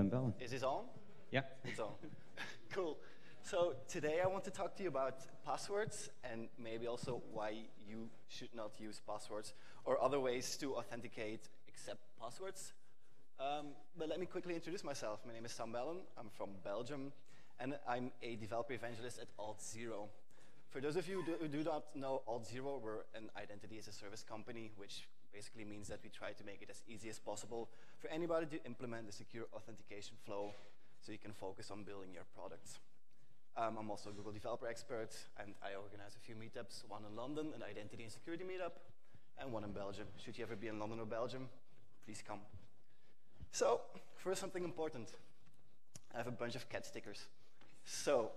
Bellen. Is this on? Yeah. It's on. Cool. So today I want to talk to you about passwords and maybe also why you should not use passwords or other ways to authenticate except passwords. But let me quickly introduce myself. My name is Bellen. I'm from Belgium, and I'm a developer evangelist at Auth0. For those of you who do not know Auth0, we're an identity as a service company, which basically means that we try to make it as easy as possible for anybody to implement a secure authentication flow so you can focus on building your products. I'm also a Google developer expert, and I organize a few meetups, one in London, an identity and security meetup, and one in Belgium. Should you ever be in London or Belgium, please come. So, first, something important. I have a bunch of cat stickers. So,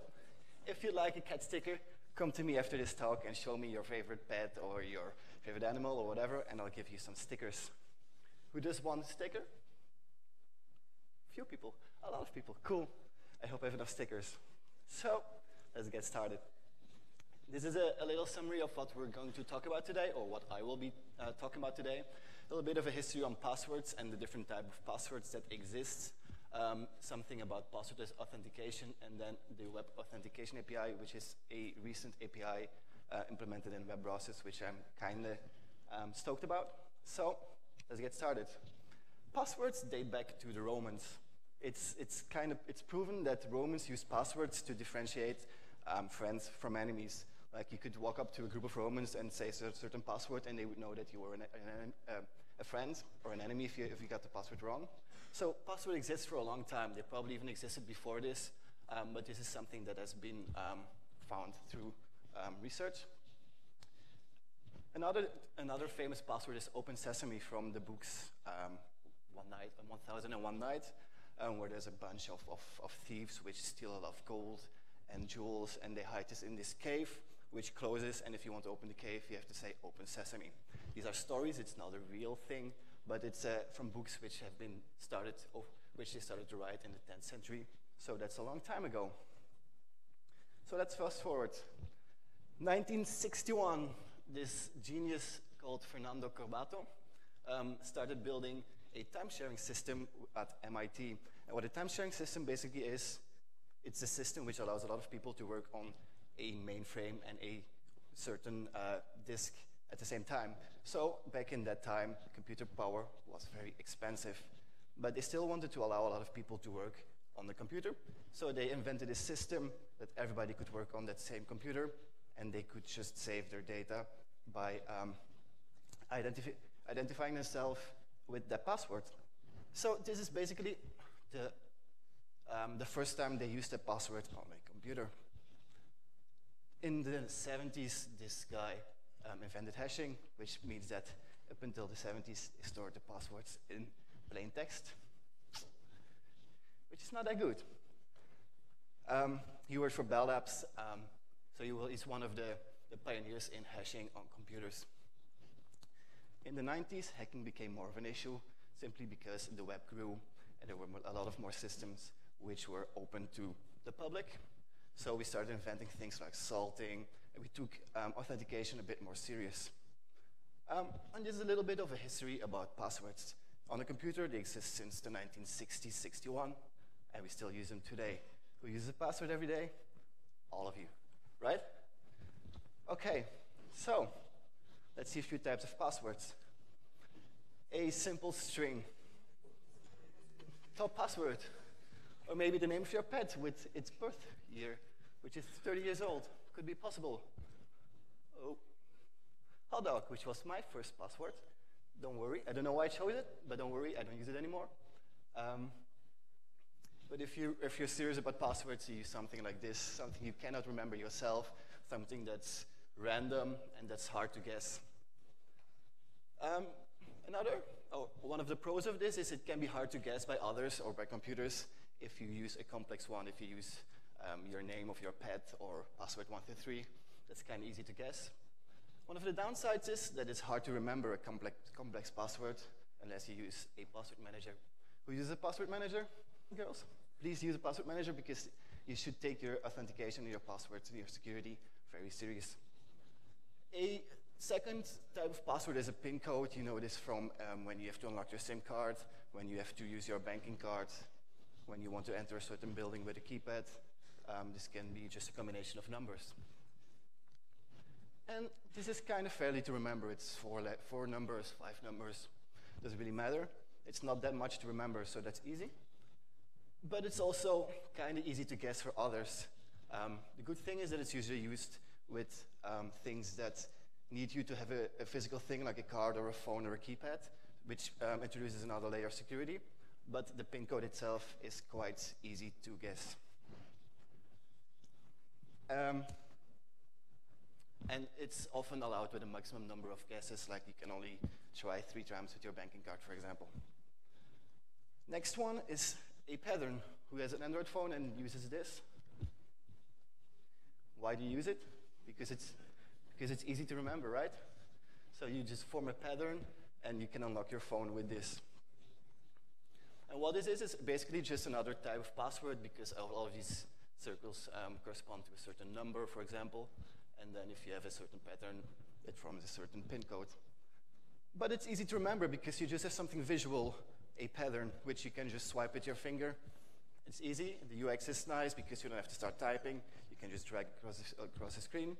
if you like a cat sticker, come to me after this talk and show me your favorite pet or your favorite animal or whatever, and I'll give you some stickers. Who does want a sticker? Few people. A lot of people. Cool. I hope I have enough stickers. So, let's get started. This is a little summary of what we're going to talk about today, or what I will be talking about today. A little bit of a history on passwords and the different type of passwords that exist. Something about passwordless authentication, and then the Web Authentication API, which is a recent API implemented in web browsers, which I'm kind of stoked about. So, let's get started. Passwords date back to the Romans. It's proven that Romans used passwords to differentiate friends from enemies. Like, you could walk up to a group of Romans and say a certain password, and they would know that you were a friend or an enemy if you got the password wrong. So password exists for a long time. They probably even existed before this, but this is something that has been found through research. Another famous password is Open Sesame from the books 1001 Night, where there's a bunch of thieves which steal a lot of gold and jewels, and they hide this in this cave, which closes, and if you want to open the cave, you have to say Open Sesame. These are stories, it's not a real thing, but it's from books which have been which they started to write in the 10th century, so that's a long time ago. So let's fast forward. 1961, this genius called Fernando Corbato started building a time-sharing system at MIT. And what a time-sharing system basically is, it's a system which allows a lot of people to work on a mainframe and a certain disk at the same time. So back in that time, computer power was very expensive, but they still wanted to allow a lot of people to work on the computer. So they invented a system that everybody could work on that same computer, and they could just save their data by identifying themselves with that password. So this is basically the first time they used a password on a computer. In the 70s, this guy invented hashing, which means that up until the 70s, they stored the passwords in plain text, which is not that good. He worked for Bell Labs, so he's one of the pioneers in hashing on computers. In the 90s, hacking became more of an issue, simply because the web grew, and there were a lot of more systems which were open to the public. So we started inventing things like salting, and we took authentication a bit more serious. And this is a little bit of a history about passwords. On a computer, they exist since the 1960s, 61, and we still use them today. Who uses a password every day? All of you, right? Okay, so let's see a few types of passwords. A simple string, top password, or maybe the name of your pet with its birth year, which is 30 years old. Could be possible. Oh, hot dog, which was my first password. Don't worry, I don't know why I chose it, but don't worry, I don't use it anymore. But if you're serious about passwords, you use something like this, something you cannot remember yourself, something that's random and that's hard to guess. One of the pros of this is it can be hard to guess by others or by computers if you use a complex one. If you use your name of your pet or password 123, that's kind of easy to guess. One of the downsides is that it's hard to remember a complex password unless you use a password manager. Who uses a password manager, girls? Please use a password manager because you should take your authentication, your passwords, and your security very serious. A second type of password is a PIN code. You know this from when you have to unlock your SIM card, when you have to use your banking card. when you want to enter a certain building with a keypad, this can be just a combination of numbers. And this is kind of fairly to remember. It's four numbers, 5 numbers. Doesn't really matter. It's not that much to remember, so that's easy. But it's also kind of easy to guess for others. The good thing is that it's usually used with things that need you to have a physical thing like a card or a phone or a keypad, which introduces another layer of security. But the PIN code itself is quite easy to guess. And it's often allowed with a maximum number of guesses, like you can only try 3 times with your banking card, for example. Next one is a pattern. Who has an Android phone and uses this? Why do you use it? Because it's easy to remember, right? So you just form a pattern, and you can unlock your phone with this. And what this is basically just another type of password, because all of these circles correspond to a certain number, for example. And then if you have a certain pattern, it forms a certain PIN code. But it's easy to remember because you just have something visual, a pattern, which you can just swipe with your finger. It's easy. The UX is nice because you don't have to start typing. You can just drag across the screen.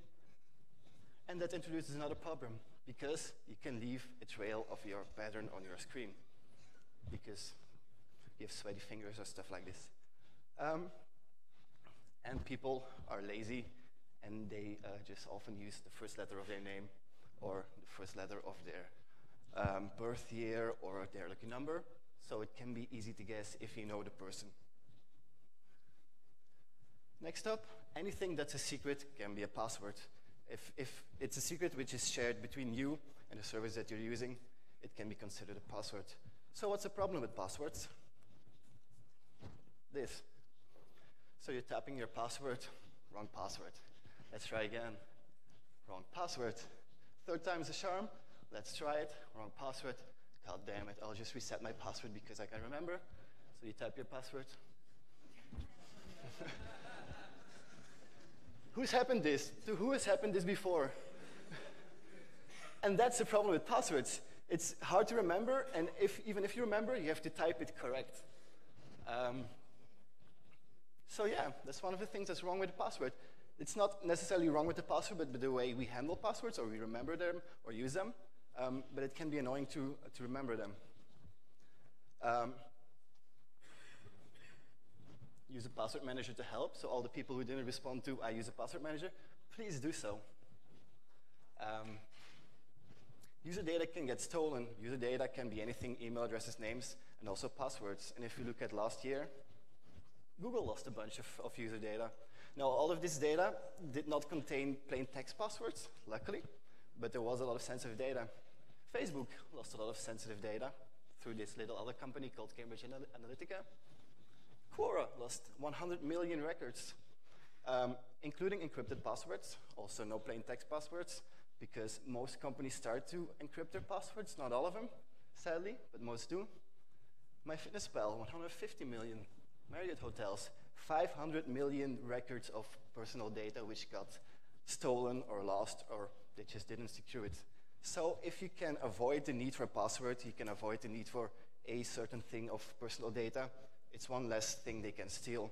And that introduces another problem because you can leave a trail of your pattern on your screen because you have sweaty fingers or stuff like this. And people are lazy, and they just often use the first letter of their name or the first letter of their birth year or their lucky number. So it can be easy to guess if you know the person. Next up, anything that's a secret can be a password. If it's a secret which is shared between you and the service that you're using, it can be considered a password. So what's the problem with passwords? This. So you're tapping your password, wrong password. Let's try again. Wrong password. 3rd time's a charm. Let's try it. Wrong password. God damn it, I'll just reset my password because I can remember. So you type your password. To who has happened this before? And that's the problem with passwords. It's hard to remember, and even if you remember, you have to type it correct. So yeah, that's one of the things that's wrong with the password. It's not necessarily wrong with the password, but the way we handle passwords, or we remember them, or use them. But it can be annoying to remember them. Use a password manager to help. So all the people who didn't respond to I use a password manager, please do so. User data can get stolen. User data can be anything, email addresses, names, and also passwords. And if you look at last year, Google lost a bunch of user data. Now, all of this data did not contain plain text passwords, luckily, but there was a lot of sensitive data. Facebook lost a lot of sensitive data through this little other company called Cambridge Analytica. Quora lost 100 million records, including encrypted passwords, also no plain text passwords, because most companies start to encrypt their passwords, not all of them, sadly, but most do. MyFitnessPal, 150 million. Marriott hotels, 500 million records of personal data which got stolen or lost, or they just didn't secure it. So if you can avoid the need for a password, you can avoid the need for a certain thing of personal data, it's one less thing they can steal.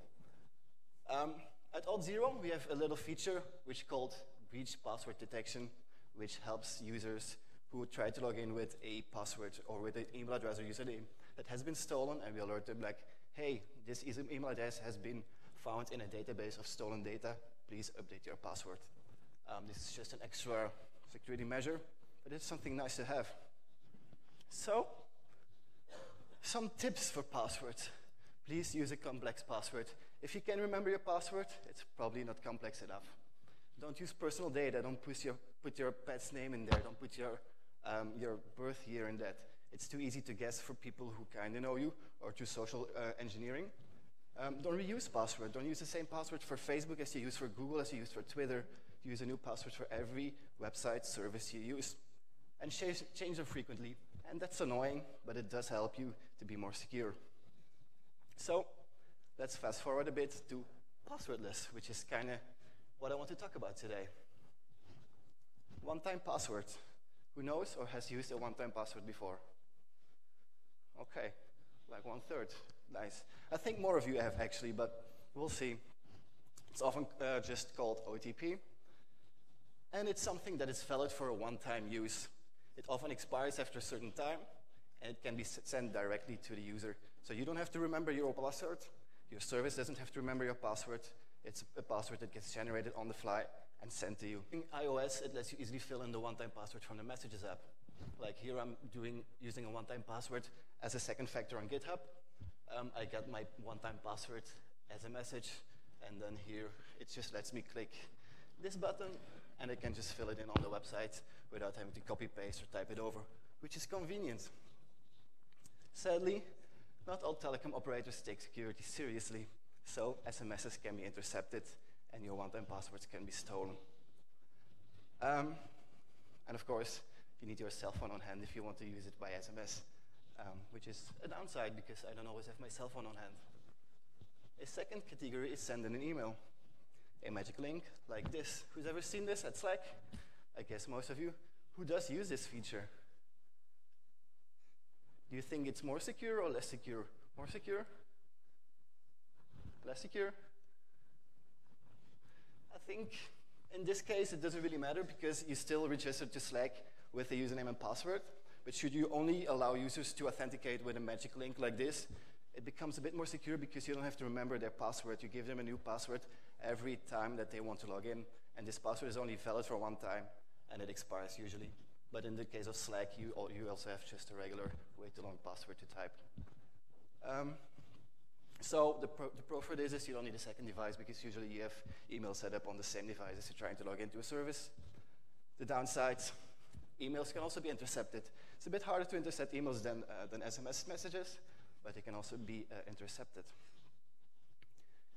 At Auth0, we have a little feature which is called breach password detection, which helps users who try to log in with a password or with an email address or username that has been stolen, and we alert them like, hey, this email address has been found in a database of stolen data. Please update your password. This is just an extra security measure, but it's something nice to have. So, some tips for passwords. Please use a complex password. If you can remember your password, it's probably not complex enough. Don't use personal data. Don't put your pet's name in there. Don't put your birth year in that. It's too easy to guess for people who kind of know you, or through social engineering. Don't reuse password. Don't use the same password for Facebook as you use for Google, as you use for Twitter. Use a new password for every website service you use. And change them frequently. And that's annoying, but it does help you to be more secure. So let's fast forward a bit to passwordless, which is kind of what I want to talk about today. One-time password. Who knows or has used a one-time password before? Okay, like 1/3. Nice. I think more of you have actually, but we'll see. It's often just called OTP. And it's something that is valid for a one-time use. It often expires after a certain time, and it can be sent directly to the user. So you don't have to remember your password. Your service doesn't have to remember your password. It's a password that gets generated on the fly and sent to you. In iOS, it lets you easily fill in the one-time password from the Messages app. Like here, I'm using a one-time password as a second factor on GitHub. I get my one-time password as a message, and then here, it just lets me click this button, and I can just fill it in on the website without having to copy-paste or type it over, which is convenient. Sadly, not all telecom operators take security seriously, so SMSs can be intercepted, and your one-time passwords can be stolen. And of course, you need your cell phone on hand if you want to use it by SMS, which is a downside because I don't always have my cell phone on hand. A second category is sending an email. A magic link like this. Who's ever seen this at Slack? I guess most of you. Who does use this feature? Do you think it's more secure or less secure? More secure? Less secure? I think in this case it doesn't really matter because you still register to Slack with a username and password. But should you only allow users to authenticate with a magic link like this, it becomes a bit more secure because you don't have to remember their password. You give them a new password every time that they want to log in. And this password is only valid for one time, and it expires usually. But in the case of Slack, you also have just a regular way too long password to type. So the pro for this is you don't need a second device because usually you have email set up on the same device as you're trying to log into a service. The downsides, emails can also be intercepted. It's a bit harder to intercept emails than SMS messages, but they can also be intercepted.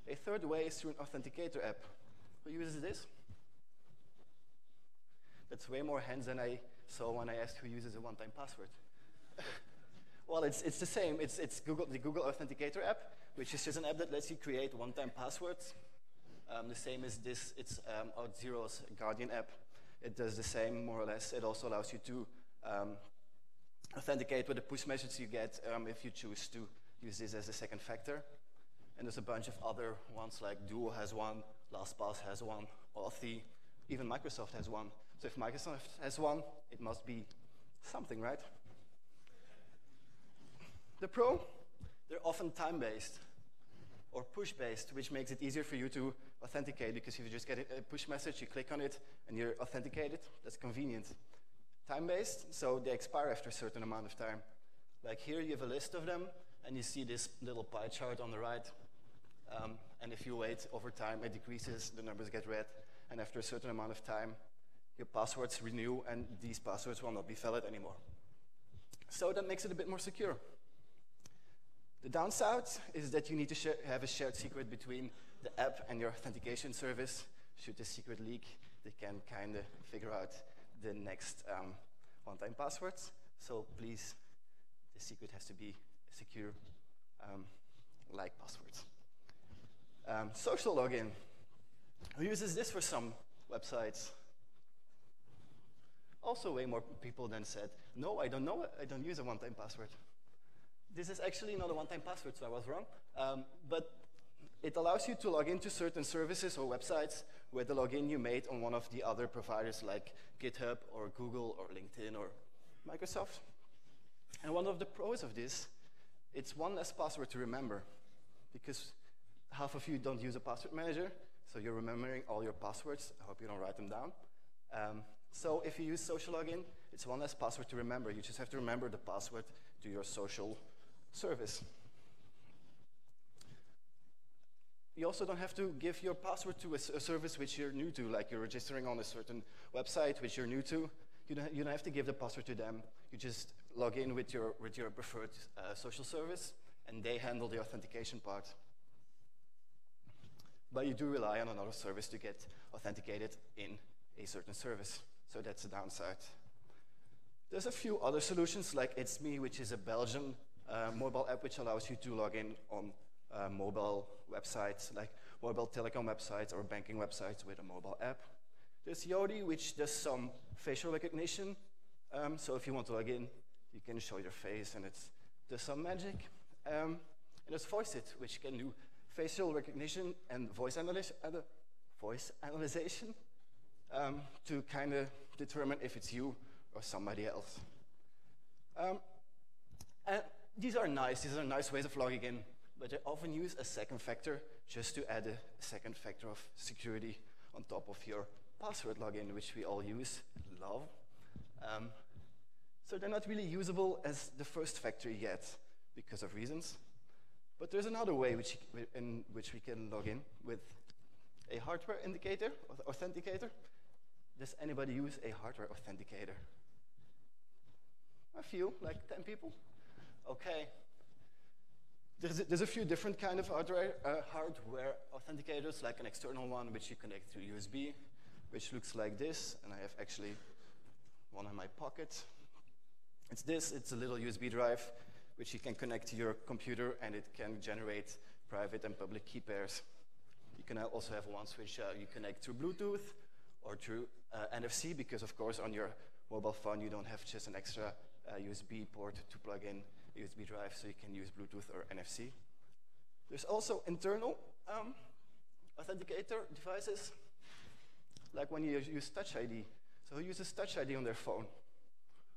A third way is through an Authenticator app. Who uses this? That's way more hands than I saw when I asked who uses a one-time password. Well, it's the same. It's the Google Authenticator app, which is just an app that lets you create one-time passwords. The same as this. It's Auth0's Guardian app. It does the same, more or less. It also allows you to authenticate with the push message you get if you choose to use this as a second factor. And there's a bunch of other ones, like Duo has one, LastPass has one, Authy, even Microsoft has one. So if Microsoft has one, it must be something, right? The pro, they're often time-based or push-based, which makes it easier for you to authenticate because if you just get a push message, you click on it, and you're authenticated. That's convenient. Time-based, so they expire after a certain amount of time. Like here, you have a list of them, and you see this little pie chart on the right. And if you wait over time, it decreases, the numbers get red, and after a certain amount of time, your passwords renew, and these passwords will not be valid anymore. So that makes it a bit more secure. The downside is that you need to have a shared secret between the app and your authentication service. Should the secret leak, they can kind of figure out the next one-time passwords. So please, the secret has to be secure, like passwords. Social login. Who uses this for some websites? Also way more people than said, no, I don't know it. I don't use a one-time password. This is actually not a one-time password, so I was wrong. But it allows you to log into certain services or websites with the login you made on one of the other providers like GitHub or Google or LinkedIn or Microsoft. And one of the pros of this, it's one less password to remember because half of you don't use a password manager, so you're remembering all your passwords. I hope you don't write them down. So if you use social login, it's one less password to remember. You just have to remember the password to your social service. You also don't have to give your password to a service which you're new to, like you're registering on a certain website which you're new to. You don't have to give the password to them. You just log in with your preferred social service, and they handle the authentication part. But you do rely on another service to get authenticated in a certain service. So that's a downside. There's a few other solutions, like It's Me, which is a Belgian mobile app which allows you to log in on mobile websites, like mobile telecom websites or banking websites with a mobile app. There's Yoti, which does some facial recognition. So if you want to log in, you can show your face and it does some magic. And there's VoiceIt, which can do facial recognition and voice analyzation to kind of determine if it's you or somebody else. And these are nice ways of logging in, but they often use a second factor just to add a second factor of security on top of your password login, which we all use and love. So they're not really usable as the first factor yet because of reasons. But there's another way in which we can log in with a hardware indicator, or authenticator. Does anybody use a hardware authenticator? A few, like 10 people. Okay. There's a few different kind of hardware authenticators, like an external one, which you connect through USB, which looks like this, and I have actually one in my pocket. It's a little USB drive, which you can connect to your computer, and it can generate private and public key pairs. You can also have ones which you connect through Bluetooth or through NFC, because of course on your mobile phone you don't have just an extra USB port to plug in a USB drive, so you can use Bluetooth or NFC. There's also internal authenticator devices, like when you use Touch ID. So who uses Touch ID on their phone,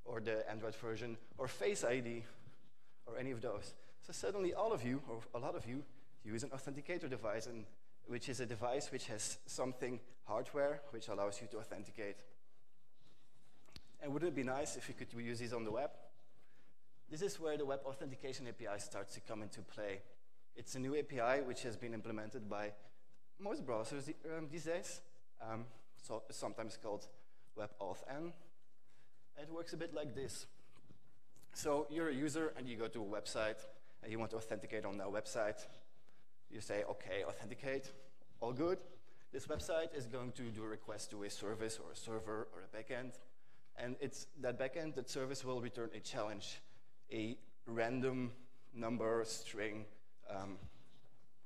or the Android version, or Face ID, or any of those? So suddenly all of you, or a lot of you, use an authenticator device, and which is a device which has something hardware which allows you to authenticate. And wouldn't it be nice if you could use these on the web? This is where the Web Authentication API starts to come into play. It's a new API which has been implemented by most browsers these days, so sometimes called WebAuthn. It works a bit like this. So you're a user and you go to a website and you want to authenticate on that website. You say, okay, authenticate, all good. This website is going to do a request to a service or a server or a backend. And it's that backend, that service will return a challenge, a random number, string,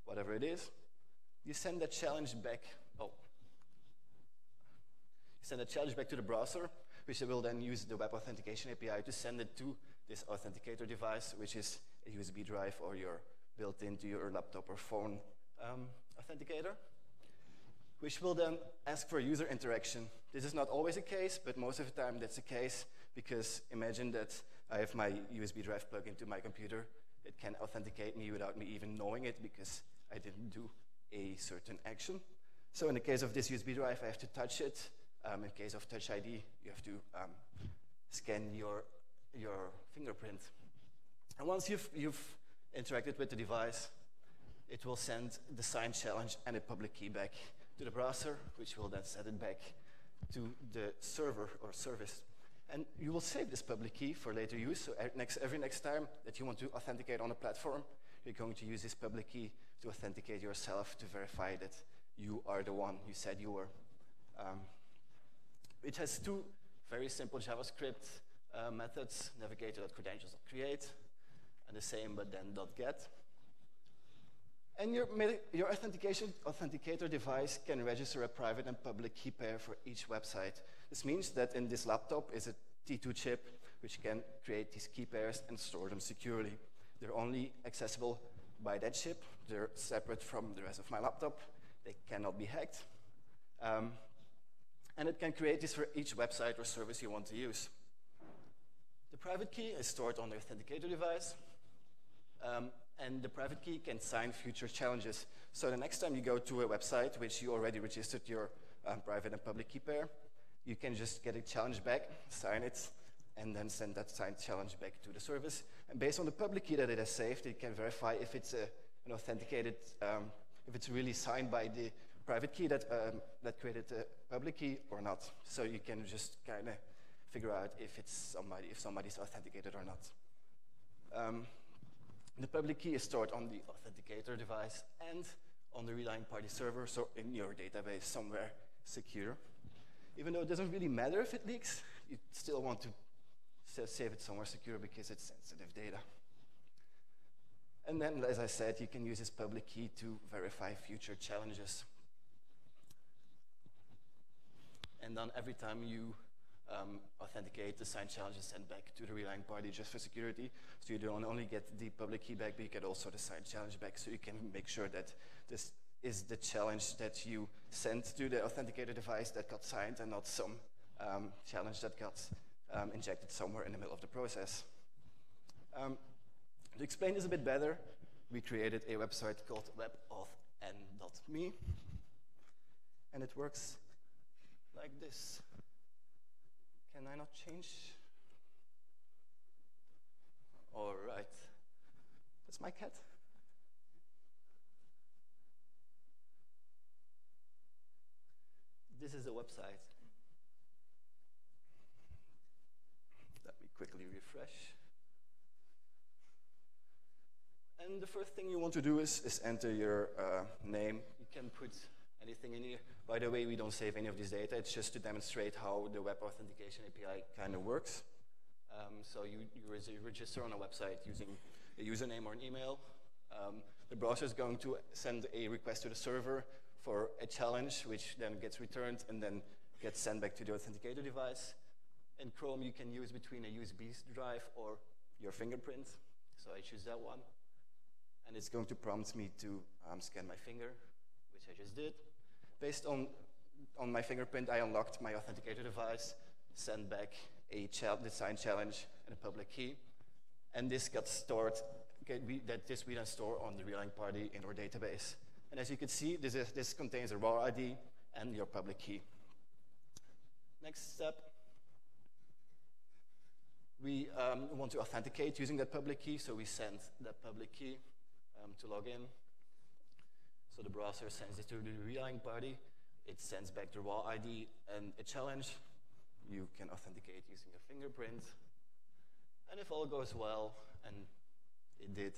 whatever it is. You send that challenge back. You send that challenge back to the browser, which will then use the Web Authentication API to send it to this authenticator device, which is a USB drive or your built into your laptop or phone authenticator, which will then ask for user interaction. This is not always the case, but most of the time that's the case, because imagine that I have my USB drive plugged into my computer. It can authenticate me without me even knowing it, because I didn't do a certain action. So in the case of this USB drive, I have to touch it. In case of Touch ID, you have to scan your fingerprint. And once you've interacted with the device, it will send the signed challenge and a public key back to the browser, which will then send it back to the server or service. And you will save this public key for later use, so every next time that you want to authenticate on a platform, you're going to use this public key to authenticate yourself to verify that you are the one you said you were. It has two very simple JavaScript methods, navigator.credentials.create, and the same but then .get. And your authenticator device can register a private and public key pair for each website. This means that in this laptop is a T2 chip which can create these key pairs and store them securely. They're only accessible by that chip. They're separate from the rest of my laptop. They cannot be hacked. And it can create this for each website or service you want to use. The private key is stored on the authenticator device. And the private key can sign future challenges. So the next time you go to a website which you already registered your private and public key pair, you can just get a challenge back, sign it, and then send that signed challenge back to the service. And based on the public key that it has saved, it can verify if it's an authenticated, if it's really signed by the private key that created the public key or not. So you can just kind of figure out if somebody's authenticated or not. The public key is stored on the authenticator device and on the relying party server, so in your database somewhere secure. Even though it doesn't really matter if it leaks, you still want to save it somewhere secure because it's sensitive data. And then, as I said, you can use this public key to verify future challenges. And then every time you authenticate, the signed challenge is sent back to the relying party just for security. So you don't only get the public key back, but you get also the signed challenge back, so you can make sure that this is the challenge that you sent to the authenticator device that got signed and not some challenge that got injected somewhere in the middle of the process. To explain this a bit better, we created a website called webauthn.me, and it works like this. Can I not change? All right. That's my cat. This is the website. Let me quickly refresh. And the first thing you want to do is enter your name. You can put anything in here. By the way, we don't save any of this data. It's just to demonstrate how the Web Authentication API kind of works. So you register on a website using a username or an email. The browser is going to send a request to the server for a challenge, which then gets returned and then gets sent back to the authenticator device. In Chrome, you can use between a USB drive or your fingerprint. So I choose that one. And it's going to prompt me to scan my finger, which I just did. Based on my fingerprint, I unlocked my authenticator device, sent back the signed challenge and a public key. And this got stored, this we then store on the relying party in our database. And as you can see, this contains a raw ID and your public key. Next step, we want to authenticate using that public key, so we send that public key to log in. So the browser sends it to the relying party. It sends back the raw ID and a challenge. You can authenticate using your fingerprint. And if all goes well, and it did,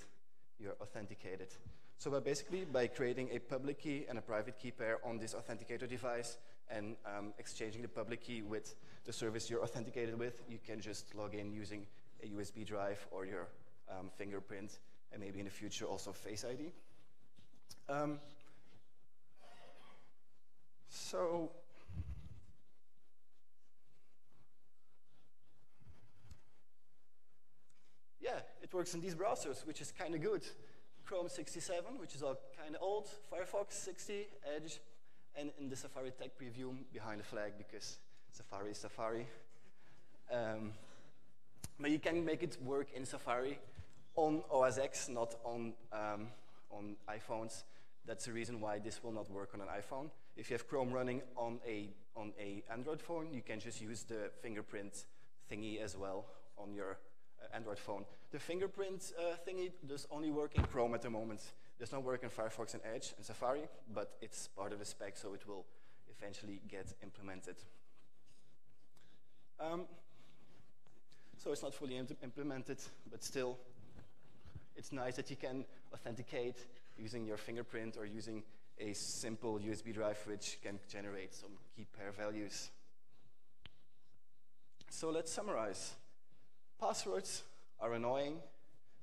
you're authenticated. So by creating a public key and a private key pair on this authenticator device and exchanging the public key with the service you're authenticated with, you can just log in using a USB drive or your fingerprint, and maybe in the future also Face ID. Yeah, it works in these browsers, which is kind of good. Chrome 67, which is all kind of old, Firefox 60, Edge, and in the Safari tech preview behind the flag, because Safari is Safari. But you can make it work in Safari on OS X, not on iPhones. That's the reason why this will not work on an iPhone. If you have Chrome running on a Android phone, you can just use the fingerprint thingy as well on your Android phone. The fingerprint thingy does only work in Chrome at the moment. It does not work in Firefox and Edge and Safari, but it's part of the spec, so it will eventually get implemented. So it's not fully implemented, but still, it's nice that you can authenticate using your fingerprint or using a simple USB drive, which can generate some key pair values. So let's summarize. Passwords are annoying,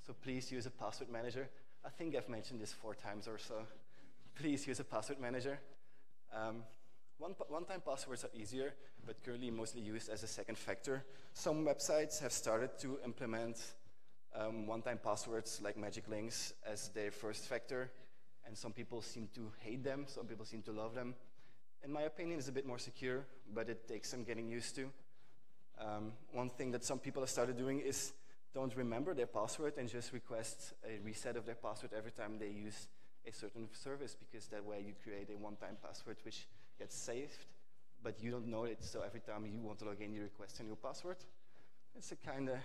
so please use a password manager. I think I've mentioned this 4 times or so. Please use a password manager. One-time passwords are easier, but currently mostly used as a second factor. Some websites have started to implement one-time passwords like magic links as their first factor, and some people seem to hate them, some people seem to love them. In my opinion, it's a bit more secure, but it takes some getting used to. One thing that some people have started doing is don't remember their password and just request a reset of their password every time they use a certain service, because that way you create a one-time password which gets saved, but you don't know it, so every time you want to log in, you request a new password. It's a kind of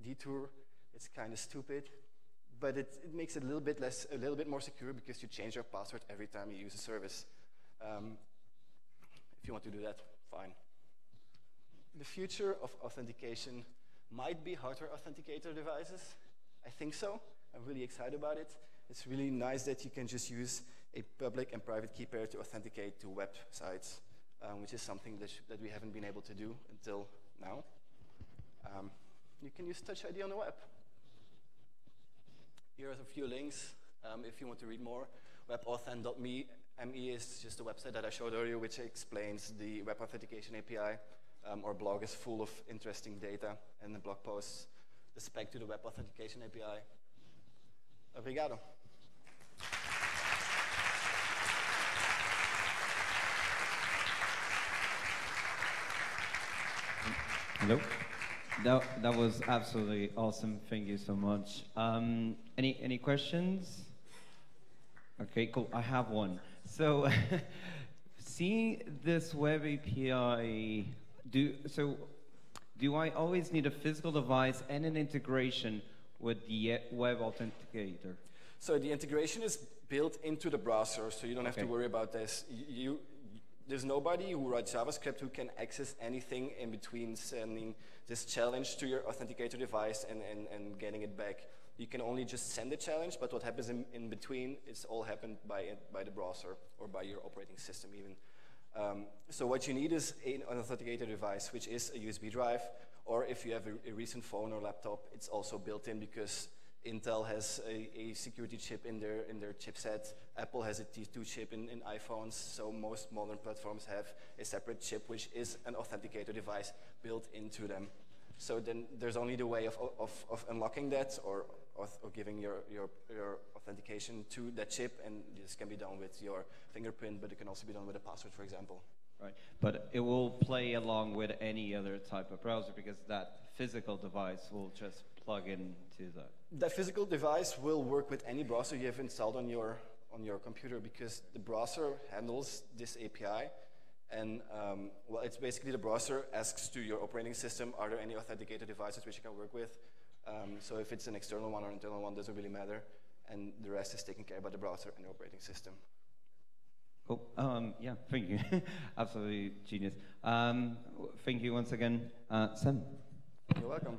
detour. It's kind of stupid, but it makes it a little bit more secure, because you change your password every time you use a service. If you want to do that, fine. The future of authentication might be hardware authenticator devices. I think so. I'm really excited about it. It's really nice that you can just use a public and private key pair to authenticate to websites, which is something that we haven't been able to do until now. You can use Touch ID on the web. Here are a few links if you want to read more. Webauthn.me is just a website that I showed earlier, which explains the Web Authentication API. Our blog is full of interesting data and the blog posts. The spec to the Web Authentication API. Obrigado. Hello. That was absolutely awesome. Thank you so much. Any questions? Okay, cool. I have one. So, seeing this web API, do I always need a physical device and an integration with the web authenticator? So the integration is built into the browser, so you don't have to worry about this. There's nobody who writes JavaScript who can access anything in between sending this challenge to your authenticator device and getting it back. You can only just send the challenge, but what happens in between is all happened by the browser or by your operating system even. So what you need is an authenticator device, which is a USB drive, or if you have a recent phone or laptop, it's also built in because Intel has a security chip in their chipset. Apple has a T2 chip in iPhones, so most modern platforms have a separate chip, which is an authenticator device built into them. So then there's only the way of unlocking that or giving your authentication to that chip, and this can be done with your fingerprint, but it can also be done with a password, for example. Right, but it will play along with any other type of browser because that physical device will just plug into that. That physical device will work with any browser you have installed on your computer because the browser handles this API. And well, it's basically the browser asks to your operating system, are there any authenticator devices which you can work with? So if it's an external one or internal one, doesn't really matter. And the rest is taken care by the browser and the operating system. Cool. Yeah, thank you. Absolutely genius. Thank you once again, Sam. You're welcome.